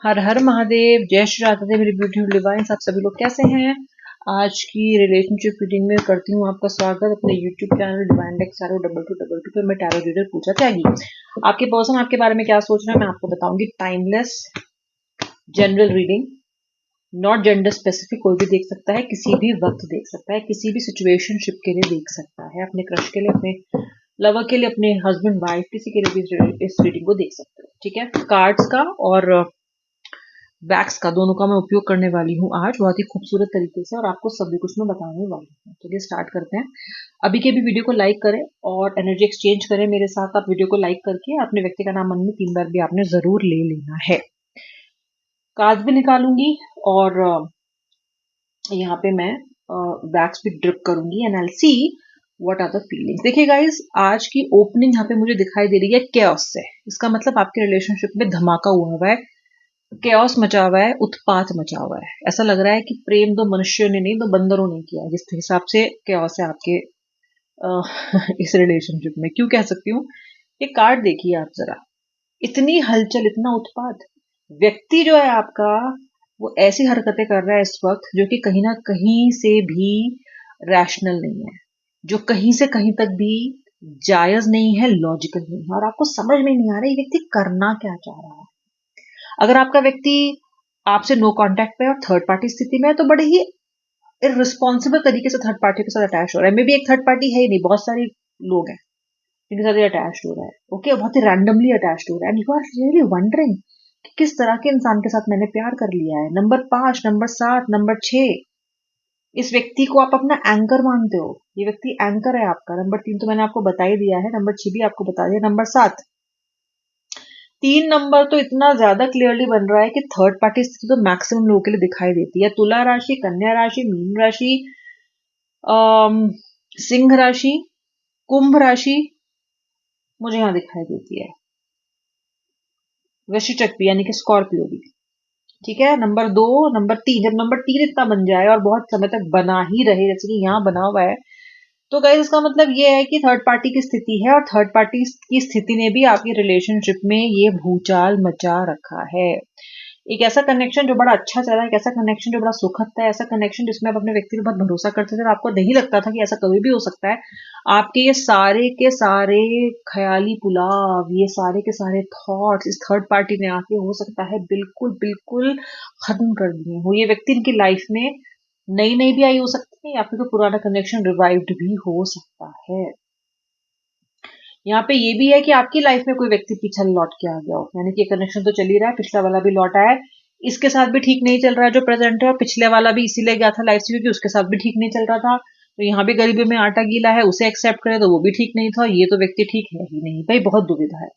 हर हर महादेव, जय श्री राधे मेरे beautiful divine's. आप सभी लोग कैसे हैं? आज की रिलेशनशिप रीडिंग में करती हूँ आपका स्वागत अपने YouTube channel divine deck tarot 2222 पे। मैं टैरो रीडर पूजा त्यागी। आपके पर्सन आपके बारे में क्या सोच रहे हैं मैं आपको बताऊंगी। Timeless general reading, not gender specific. कोई भी देख सकता है, किसी भी वक्त देख सकता है, किसी भी सिचुएशनशिप के लिए देख सकता है, अपने क्रश के लिए, अपने लवर के लिए, अपने हस्बैंड वाइफ, किसी के लिए भी इस रीडिंग को देख सकते हो। ठीक है, कार्ड्स का और वैक्स का दोनों का मैं उपयोग करने वाली हूँ आज बहुत ही खूबसूरत तरीके से, और आपको सभी कुछ मैं बताने वाली हूँ। चलिए स्टार्ट करते हैं। अभी के भी वीडियो को लाइक करें और एनर्जी एक्सचेंज करें मेरे साथ। आप वीडियो को लाइक करके अपने व्यक्ति का नाम मन में 3 बार भी आपने जरूर ले लेना है। कार्ड भी निकालूंगी और यहाँ पे मैं वैक्स भी ड्रिप करूंगी and I will see what are the feelings. देखिए गाइस, आज की ओपनिंग यहाँ पे मुझे दिखाई दे रही है केओस से। इसका मतलब आपके रिलेशनशिप में धमाका हुआ है, केओस मचा हुआ है, उत्पात मचा हुआ है। ऐसा लग रहा है कि प्रेम तो मनुष्यों ने नहीं, तो बंदरों ने किया है, जिस हिसाब से केओस है आपके इस रिलेशनशिप में। क्यों कह सकती हूँ, ये कार्ड देखिए आप जरा, इतनी हलचल, इतना उत्पात। व्यक्ति जो है आपका, वो ऐसी हरकतें कर रहा है इस वक्त जो कि कहीं ना कहीं से भी रैशनल नहीं है, जो कहीं से कहीं तक भी जायज नहीं है, लॉजिकल नहीं है, और आपको समझ में नहीं आ रहा ये व्यक्ति करना क्या चाह रहा है। अगर आपका व्यक्ति आपसे नो कांटेक्ट पे और थर्ड पार्टी स्थिति में है, तो बड़े ही इररिस्पॉन्सिबल तरीके से थर्ड पार्टी के साथ अटैच हो रहा है। मे बी एक थर्ड पार्टी है ही नहीं, बहुत सारे लोग हैं जिनके साथ ये अटैच हो रहा है। ओके, बहुत ही रैंडमली अटैच हो रहा है and you are really wondering कि किस तरह के इंसान के साथ मैंने प्यार कर लिया है। नंबर 5, नंबर 7, नंबर 6, इस व्यक्ति को आप अपना एंकर मानते हो। ये व्यक्ति एंकर है आपका। नंबर 3 तो मैंने आपको बता ही दिया है, नंबर 6 भी आपको बता दिया, नंबर 7, 3 नंबर तो इतना ज्यादा क्लियरली बन रहा है कि थर्ड पार्टी स्थिति तो मैक्सिमम लोगों के लिए दिखाई देती है। तुला राशि, कन्या राशि, मीन राशि, सिंह राशि, कुंभ राशि मुझे यहां दिखाई देती है, वृश्चिक भी यानी कि स्कॉर्पियो भी। ठीक है, नंबर 2, नंबर 3, जब नंबर 3 इतना बन जाए और बहुत समय तक बना ही रहे जैसे कि यहाँ बना हुआ है, तो गाइस इसका मतलब ये है कि थर्ड पार्टी की स्थिति है, और थर्ड पार्टी की स्थिति ने भी आपकी रिलेशनशिप में ये भूचाल मचा रखा है। एक ऐसा कनेक्शन जो बड़ा अच्छा चला, एक ऐसा कनेक्शन जो बड़ा सुखद था, ऐसा कनेक्शन जिसमें आप अपने व्यक्ति पर बहुत भरोसा करते थे और आपको नहीं लगता था कि ऐसा कभी भी हो सकता है। आपके ये सारे के सारे ख्याली पुलाव, ये सारे के सारे थॉट्स इस थर्ड पार्टी ने आके हो सकता है बिल्कुल बिल्कुल खत्म कर दिए हो। ये व्यक्ति इनकी लाइफ में नई नई भी आई हो सकती है, या फिर कोई पुराना कनेक्शन रिवाइव्ड भी हो सकता है। यहाँ पे ये भी है कि आपकी लाइफ में कोई व्यक्ति पीछे लौट के आ गया हो, यानी कि कनेक्शन तो चल ही रहा है, पिछला वाला भी लौट आया है, इसके साथ भी ठीक नहीं चल रहा है जो प्रेजेंट है, और पिछले वाला भी इसीलिए गया था लाइफ से क्योंकि उसके साथ भी ठीक नहीं चल रहा था। तो यहाँ भी गरीबी में आटा गीला है, उसे एक्सेप्ट करे तो वो भी ठीक नहीं था, ये तो व्यक्ति ठीक है ही नहीं। भाई बहुत दुविधा है,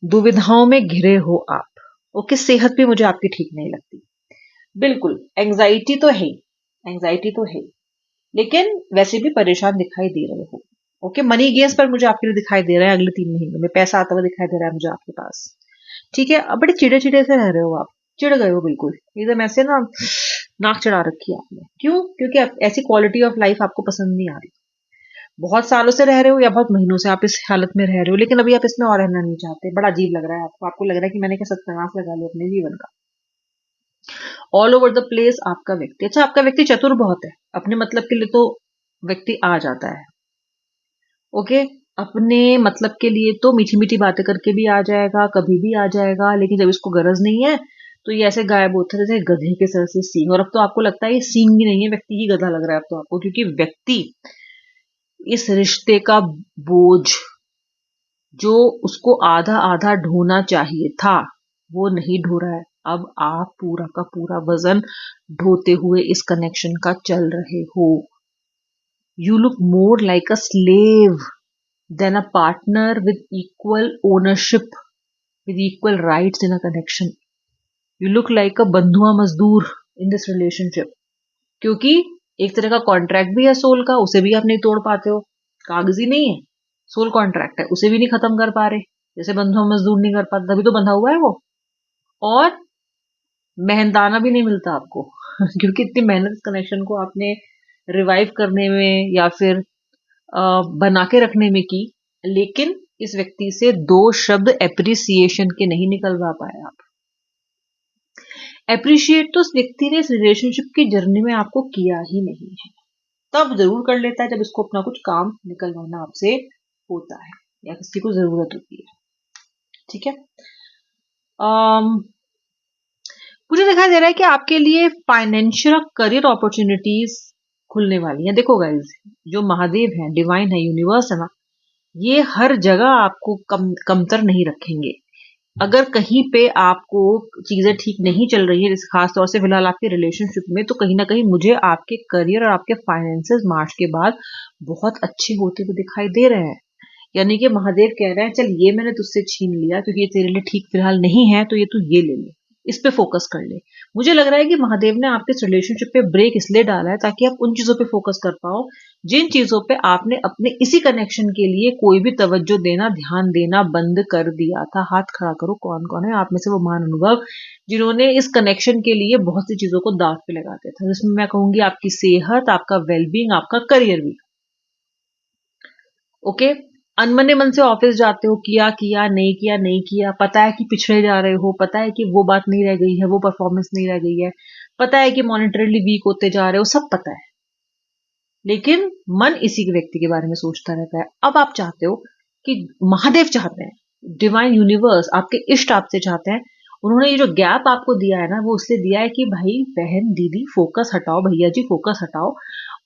दुविधाओं में घिरे हो आप। ओके, सेहत भी मुझे आपकी ठीक नहीं लगती बिल्कुल। एंग्जाइटी तो है, एंग्जाइटी तो है, लेकिन वैसे भी परेशान दिखाई दे रहे हो। ओके, मनी गेस पर मुझे आपके लिए दिखाई दे रहा है, अगले 3 महीनों में पैसा आता हुआ दिखाई दे रहा है मुझे आपके पास। ठीक है, अब बड़े चिड़े चिड़े से रह रहे हो आप, चिढ़ गए हो बिल्कुल एकदम ऐसे ना, नाक चढ़ा रखी है आपने। क्यों? क्योंकि ऐसी क्वालिटी ऑफ लाइफ आपको पसंद नहीं आ रही। बहुत सालों से रह रहे हो या बहुत महीनों से आप इस हालत में रह रहे हो, लेकिन अभी आप इसमें और रहना नहीं चाहते। बड़ा अजीब लग रहा है आपको, आपको लग रहा है कि मैंने क्या सत्यानाश लगा लिया अपने जीवन का। ऑल ओवर द प्लेस आपका व्यक्ति, अच्छा आपका व्यक्ति चतुर बहुत है, अपने मतलब के लिए तो व्यक्ति आ जाता है। ओके, अपने मतलब के लिए तो मीठी मीठी बातें करके भी आ जाएगा, कभी भी आ जाएगा, लेकिन जब इसको गरज नहीं है तो ये ऐसे गायब होता है जैसे गधे के सर से सींग। और अब तो आपको लगता है ये सींग ही नहीं है, व्यक्ति ही गधा लग रहा है अब तो आपको, क्योंकि व्यक्ति इस रिश्ते का बोझ जो उसको आधा आधा ढोना चाहिए था वो नहीं ढो रहा है। अब आप पूरा का पूरा वजन ढोते हुए इस कनेक्शन का चल रहे हो। You look more like a slave than a partner with equal ownership, with equal rights in a connection. You look like a बंधुआ मजदूर in this relationship. क्योंकि एक तरह का कॉन्ट्रैक्ट भी है सोल का, उसे भी आप नहीं तोड़ पाते हो। कागजी नहीं है, सोल कॉन्ट्रैक्ट है, उसे भी नहीं खत्म कर पा रहे, जैसे बंधुआ मजदूर नहीं कर पाते, तभी तो बंधा हुआ है वो। और मेहनताना भी नहीं मिलता आपको क्योंकि इतनी मेहनत कनेक्शन को आपने रिवाइव करने में या फिर बना के रखने में की, लेकिन इस व्यक्ति से 2 शब्द एप्रिसिएशन के नहीं निकलवा पाए आप। अप्रिशिएट तो उस व्यक्ति ने इस रिलेशनशिप की जर्नी में आपको किया ही नहीं है, तब जरूर कर लेता है जब इसको अपना कुछ काम निकलवाना आपसे होता है या किसी को जरूरत होती है। ठीक है। मुझे दिखाई दे रहा है कि आपके लिए फाइनेंशियल करियर अपॉर्चुनिटीज खुलने वाली हैं। देखो गाइज, जो महादेव है, डिवाइन है, यूनिवर्स है ना, ये हर जगह आपको कमतर नहीं रखेंगे। अगर कहीं पे आपको चीजें ठीक नहीं चल रही है, जैसे खास तौर से फिलहाल आपके रिलेशनशिप में, तो कहीं ना कहीं मुझे आपके करियर और आपके फाइनेंसेस मार्च के बाद बहुत अच्छे होते हुए दिखाई दे रहे हैं। यानी कि महादेव कह रहे हैं, चल ये मैंने तुझसे छीन लिया क्योंकि ये तेरे लिए ठीक फिलहाल नहीं है, तो ये तू ये ले ले, इस पे फोकस कर ले। मुझे लग रहा है कि महादेव ने आपके रिलेशनशिप पे ब्रेक इसलिए डाला है ताकि आप उन चीजों पे फोकस कर पाओ जिन चीजों पे आपने अपने इसी कनेक्शन के लिए कोई भी तवज्जो देना, ध्यान देना बंद कर दिया था। हाथ खड़ा करो, कौन कौन है आप में से वो महान जिन्होंने इस कनेक्शन के लिए बहुत सी चीजों को दाव पे लगाते थे, जिसमें मैं कहूंगी आपकी सेहत, आपका वेलबींग, आपका करियर भी। ओके। अनमने मन से ऑफिस जाते हो, किया किया नहीं किया नहीं किया, पता है कि पिछड़े जा रहे हो, पता है कि वो बात नहीं रह गई है, वो परफॉर्मेंस नहीं रह गई है, पता है कि मॉनिटरली वीक होते जा रहे हो, सब पता है, लेकिन मन इसी के व्यक्ति के बारे में सोचता रहता है। अब आप चाहते हो कि महादेव चाहते हैं, डिवाइन यूनिवर्स, आपके इष्ट आपसे चाहते हैं, उन्होंने ये जो गैप आपको दिया है ना, वो इसलिए दिया है कि भाई बहन दीदी फोकस हटाओ, भैया जी फोकस हटाओ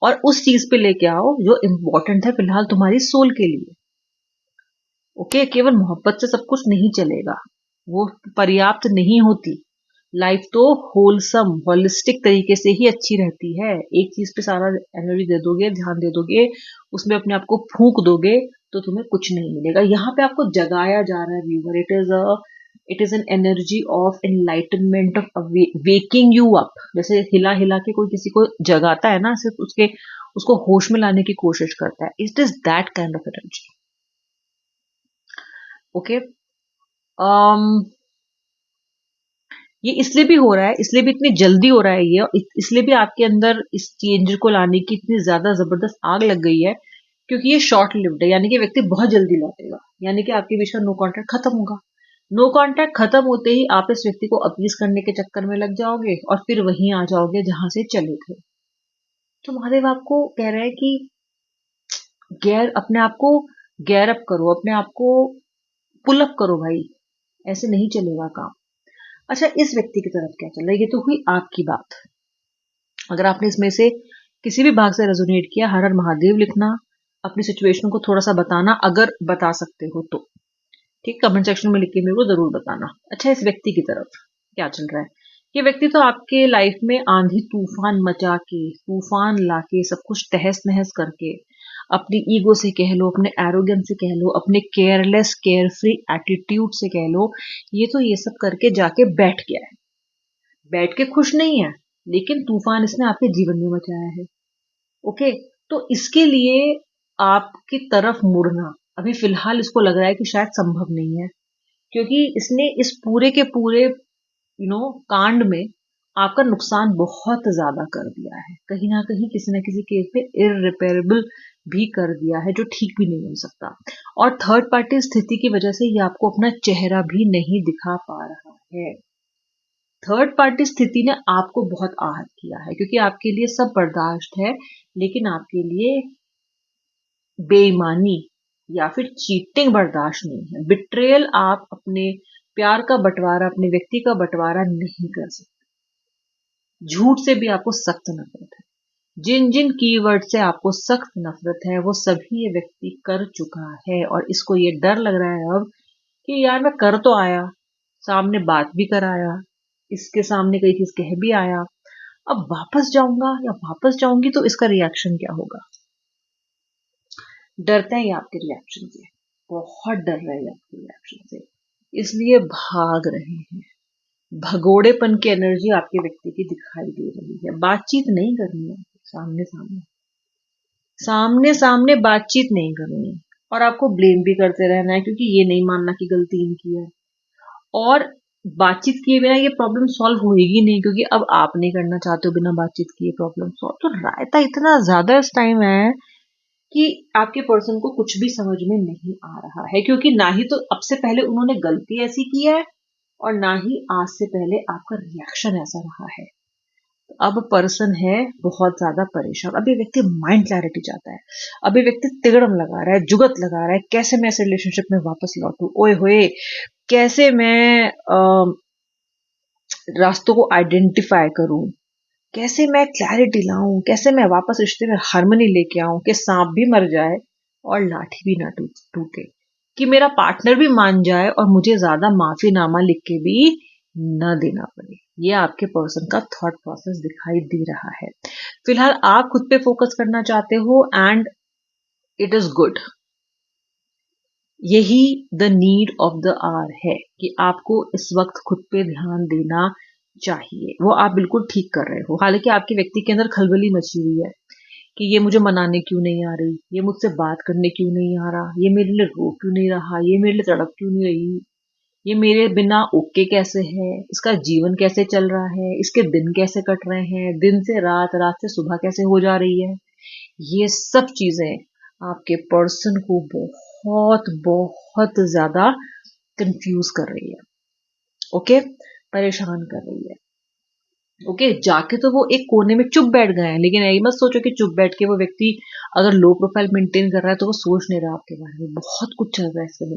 और उस चीज पे लेके आओ जो इम्पोर्टेंट है फिलहाल तुम्हारी सोल के लिए। ओके। केवल मोहब्बत से सब कुछ नहीं चलेगा, वो पर्याप्त नहीं होती। लाइफ तो होलसम, होलिस्टिक तरीके से ही अच्छी रहती है। एक चीज पे सारा एनर्जी दे दोगे, ध्यान दे दोगे, उसमें अपने आप को फूंक दोगे, तो तुम्हें कुछ नहीं मिलेगा। यहाँ पे आपको जगाया जा रहा है viewer, it is an energy of enlightenment, of waking you up. जैसे हिला हिला के कोई किसी को जगाता है ना, सिर्फ उसको होश में लाने की कोशिश करता है। It is that kind of energy. Okay. ये इसलिए भी हो रहा है, इसलिए भी इतनी जल्दी हो रहा है ये, इसलिए भी आपके अंदर इस चेंज को लाने की इतनी ज्यादा जबरदस्त आग लग गई है, क्योंकि ये शॉर्ट लिव्ड है। यानी कि व्यक्ति बहुत जल्दी लौटेगा, यानी कि आपके बीच का नो कॉन्टैक्ट खत्म होगा। नो कॉन्टैक्ट खत्म होते ही आप इस व्यक्ति को अपीज करने के चक्कर में लग जाओगे और फिर वहीं आ जाओगे जहां से चले थे। तो महादेव आपको कह रहे हैं कि अपने आप को गैर अप करो, अपने आप को पुल अप करो भाई, ऐसे नहीं चलेगा काम। अच्छा, इस व्यक्ति की तरफ क्या चल रहा है, ये तो हुई आपकी बात। अगर आपने इसमें से किसी भी भाग से रेजोनेट किया, हर हर महादेव लिखना, अपनी सिचुएशन को थोड़ा सा बताना, अगर बता सकते हो तो ठीक, कमेंट सेक्शन में लिख के मेरे को जरूर बताना। अच्छा, इस व्यक्ति की तरफ क्या चल रहा है। ये व्यक्ति तो आपके लाइफ में आंधी तूफान मचा के, तूफान लाके, सब कुछ तहस नहस करके, अपनी ईगो से कह लो, अपने एरोगेंस से कह लो, अपने केयरलेस केयरफ्री एटीट्यूड से कह लो, ये तो ये सब करके जाके बैठ गया है। बैठ के खुश नहीं है, लेकिन तूफान इसने आपके जीवन में मचाया है। ओके। तो इसके लिए आपकी तरफ मुड़ना अभी फिलहाल इसको लग रहा है कि शायद संभव नहीं है, क्योंकि इसने इस पूरे के पूरे कांड में आपका नुकसान बहुत ज्यादा कर दिया है, कहीं ना कहीं किसी ना किसी केस पे इररिपेरेबल भी कर दिया है, जो ठीक भी नहीं हो सकता। और थर्ड पार्टी स्थिति की वजह से ये आपको अपना चेहरा भी नहीं दिखा पा रहा है। थर्ड पार्टी स्थिति ने आपको बहुत आहत किया है, क्योंकि आपके लिए सब बर्दाश्त है, लेकिन आपके लिए बेईमानी या फिर चीटिंग बर्दाश्त नहीं है। बिट्रेयल, आप अपने प्यार का बंटवारा, अपने व्यक्ति का बंटवारा नहीं कर सकते। झूठ से भी आपको सख्त नफरत है। जिन जिन कीवर्ड से आपको सख्त नफरत है, वो सभी ये व्यक्ति कर चुका है, और इसको ये डर लग रहा है अब कि यार मैं कर तो आया, सामने बात भी कराया, इसके सामने कई चीज कह भी आया, अब वापस जाऊंगा या वापस जाऊंगी तो इसका रिएक्शन क्या होगा। डरते हैं ये आपके रिएक्शन से, बहुत डर रहे हैं आपके रिएक्शन से, इसलिए भाग रहे हैं। भगोड़ेपन की एनर्जी आपके व्यक्ति की दिखाई दे रही है। बातचीत नहीं करनी है, सामने सामने सामने सामने बातचीत नहीं करनी, और आपको ब्लेम भी करते रहना है, क्योंकि ये नहीं मानना कि गलती इनकी है। और बातचीत किए बिना ये प्रॉब्लम सॉल्व होएगी नहीं, क्योंकि अब आप नहीं करना चाहते हो बिना बातचीत किए प्रॉब्लम सॉल्व। तो रायता इतना ज्यादा इस टाइम है कि आपके पर्सन को कुछ भी समझ में नहीं आ रहा है, क्योंकि ना ही तो अब से पहले उन्होंने गलती ऐसी की है, और ना ही आज से पहले आपका रिएक्शन ऐसा रहा है। अब पर्सन है बहुत ज्यादा परेशान। अब ये व्यक्ति माइंड क्लैरिटी चाहता है। अब ये व्यक्ति तिगड़म लगा रहा है, जुगत लगा रहा है, कैसे मैं इस रिलेशनशिप में वापस लौटूं, ओए होए कैसे मैं रास्तों को आइडेंटिफाई करूं, कैसे मैं क्लैरिटी लाऊं, कैसे मैं वापस रिश्ते में हार्मनी लेके आऊं कि सांप भी मर जाए और लाठी भी ना टूटे, कि मेरा पार्टनर भी मान जाए और मुझे ज्यादा माफीनामा लिख के भी न देना पड़े। ये आपके पर्सन का थॉट प्रोसेस दिखाई दे रहा है। फिलहाल आप खुद पे फोकस करना चाहते हो एंड इट इज गुड। यही the need of the hour है कि आपको इस वक्त खुद पे ध्यान देना चाहिए। वो आप बिल्कुल ठीक कर रहे हो। हालांकि आपके व्यक्ति के अंदर खलबली मची हुई है कि ये मुझे मनाने क्यों नहीं आ रही, ये मुझसे बात करने क्यों नहीं आ रहा, ये मेरे लिए रो क्यों नहीं रहा, ये मेरे लिए तड़प क्यों नहीं रही, ये मेरे बिना ओके कैसे है, इसका जीवन कैसे चल रहा है, इसके दिन कैसे कट रहे हैं, दिन से रात, रात से सुबह कैसे हो जा रही है। ये सब चीजें आपके पर्सन को बहुत बहुत ज्यादा कंफ्यूज कर रही है। ओके, परेशान कर रही है। ओके, जाके तो वो एक कोने में चुप बैठ गए हैं, लेकिन यही मत सोचो कि चुप बैठ के वो व्यक्ति अगर लो प्रोफाइल मेंटेन कर रहा है तो वो सोच नहीं रहा आपके बारे में। बहुत कुछ चल रहा है इसके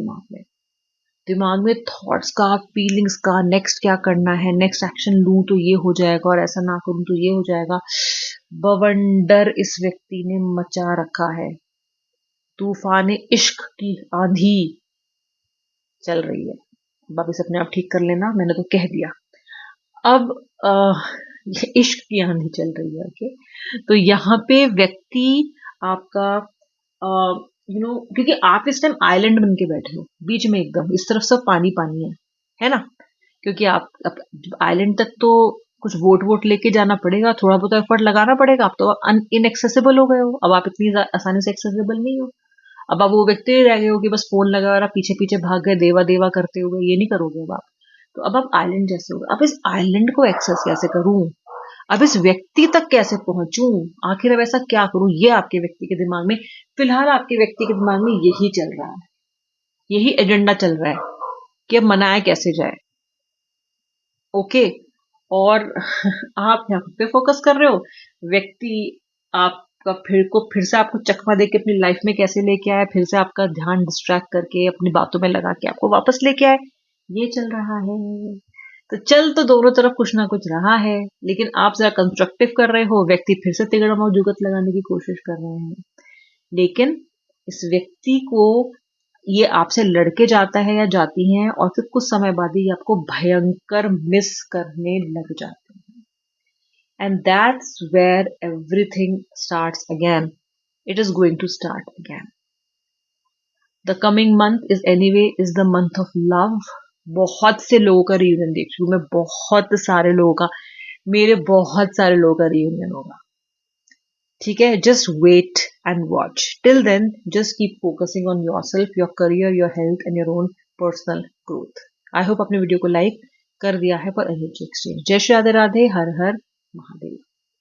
दिमाग में थॉट्स का, फीलिंग्स का, नेक्स्ट क्या करना है, नेक्स्ट एक्शन लूं तो ये हो जाएगा और ऐसा ना करूं तो ये हो जाएगा। बवंडर इस व्यक्ति ने मचा रखा है। तूफान इश्क की आंधी चल रही है। वापिस अपने आप ठीक कर लेना, मैंने तो कह दिया। अब ये इश्क की आंधी चल रही है। ओके, तो यहाँ पे व्यक्ति आपका क्योंकि आप इस टाइम आइलैंड बन के बैठे हो बीच में, एकदम इस तरफ सब पानी पानी है ना। क्योंकि आप आइलैंड तक तो कुछ वोट वोट लेके जाना पड़ेगा, थोड़ा बहुत एफर्ट लगाना पड़ेगा। आप तो इनएक्सेसिबल हो गए हो, अब आप इतनी आसानी से एक्सेसिबल नहीं हो। अब आप वो व्यक्ति रह गए हो कि बस फोन लगा और आप पीछे पीछे भाग गए देवा देवा करते हुए, ये नहीं करोगे अब आप। तो अब आप आइलैंड जैसे हो गए। अब इस आइलैंड को एक्सेस कैसे करूं, अब इस व्यक्ति तक कैसे पहुंचूं, आखिर अब ऐसा क्या करूं, ये आपके व्यक्ति के दिमाग में, फिलहाल आपके व्यक्ति के दिमाग में यही चल रहा है, यही एजेंडा चल रहा है कि अब मनाया कैसे जाए। ओके, और आप यहाँ पे फोकस कर रहे हो, व्यक्ति आपका फिर से आपको चकमा दे के अपनी लाइफ में कैसे लेके आए, फिर से आपका ध्यान डिस्ट्रैक्ट करके अपनी बातों में लगा के आपको वापस लेके आए, ये चल रहा है। तो चल तो दोनों तरफ कुछ ना कुछ रहा है, लेकिन आप जरा कंस्ट्रक्टिव कर रहे हो, व्यक्ति फिर से तिगड़म और जुगत लगाने की कोशिश कर रहे हैं। लेकिन इस व्यक्ति को ये आपसे लड़के जाता है या जाती हैं और फिर कुछ समय बाद ही आपको भयंकर मिस करने लग जाते हैं। And that's where everything starts again. It is going to start again. The coming month is the month of love. बहुत से लोगों का रियूनियन देख रही हूँ मैं, बहुत सारे लोगों का, मेरे बहुत सारे लोगों का रियूनियन होगा। ठीक है, just wait and watch. Till then just keep focusing on yourself, your career, your health and your own personal growth. I hope अपने वीडियो को लाइक कर दिया है फॉर एनर्जी एक्सचेंज। जय श्री राधे राधे, हर हर महादेव।